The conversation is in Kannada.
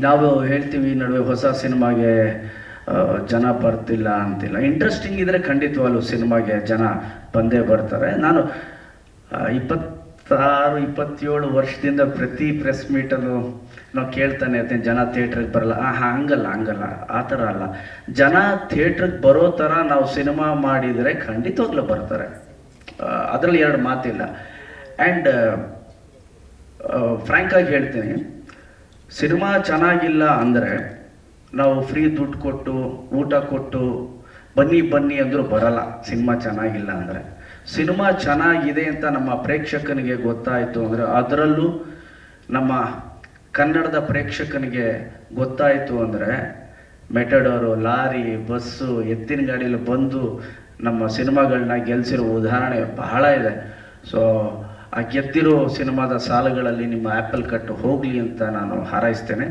ನಾವು ಹೇಳ್ತೀವಿ ಈ ನಡುವೆ ಹೊಸ ಸಿನಿಮಾಗೆ ಜನ ಬರ್ತಿಲ್ಲ ಅಂತಿಲ್ಲ. ಇಂಟ್ರೆಸ್ಟಿಂಗ್ ಇದ್ದರೆ ಖಂಡಿತವಾಗ್ಲೂ ಸಿನಿಮಾಗೆ ಜನ ಬಂದೇ ಬರ್ತಾರೆ. ನಾನು 26-27 ವರ್ಷದಿಂದ ಪ್ರತಿ ಪ್ರೆಸ್ ಮೀಟಲ್ಲೂ ನಾವು ಕೇಳ್ತಾನೆ ಇರ್ತೀನಿ, ಜನ ಥಿಯೇಟ್ರಿಗೆ ಬರಲ್ಲ. ಹಂಗಲ್ಲ, ಆ ಥರ ಅಲ್ಲ. ಜನ ಥಿಯೇಟ್ರಿಗೆ ಬರೋ ಥರ ನಾವು ಸಿನಿಮಾ ಮಾಡಿದರೆ ಖಂಡಿತವಾಗ್ಲೂ ಬರ್ತಾರೆ, ಅದರಲ್ಲಿ ಎರಡು ಮಾತಿಲ್ಲ. ಆ್ಯಂಡ್ ಫ್ರ್ಯಾಂಕಾಗಿ ಹೇಳ್ತೀನಿ, ಸಿನಿಮಾ ಚೆನ್ನಾಗಿಲ್ಲ ಅಂದರೆ ನಾವು ಫ್ರೀ ದುಡ್ಡು ಕೊಟ್ಟು ಊಟ ಕೊಟ್ಟು ಬನ್ನಿ ಅಂದರೂ ಬರಲ್ಲ. ಸಿನಿಮಾ ಚೆನ್ನಾಗಿಲ್ಲ ಅಂದರೆ, ಸಿನಿಮಾ ಚೆನ್ನಾಗಿದೆ ಅಂತ ನಮ್ಮ ಪ್ರೇಕ್ಷಕನಿಗೆ ಗೊತ್ತಾಯಿತು ಅಂದರೆ, ಅದರಲ್ಲೂ ನಮ್ಮ ಕನ್ನಡದ ಪ್ರೇಕ್ಷಕನಿಗೆ ಗೊತ್ತಾಯಿತು ಅಂದರೆ, ಮೆಟಡೋರು, ಲಾರಿ, ಬಸ್ಸು, ಎತ್ತಿನ ಗಾಡಿಯಲ್ಲಿ ಬಂದು ನಮ್ಮ ಸಿನಿಮಾಗಳನ್ನ ಗೆಲ್ಲಿಸಿರೋ ಉದಾಹರಣೆ ಬಹಳ ಇದೆ. ಸೊ ಆ ಗೆದ್ದಿರೋ ಸಿನಿಮಾದ ಸಾಲುಗಳಲ್ಲಿ ನಿಮ್ಮ ಆ್ಯಪಲ್ ಕಟ್ ಹೋಗಲಿ ಅಂತ ನಾನು ಹಾರೈಸ್ತೇನೆ.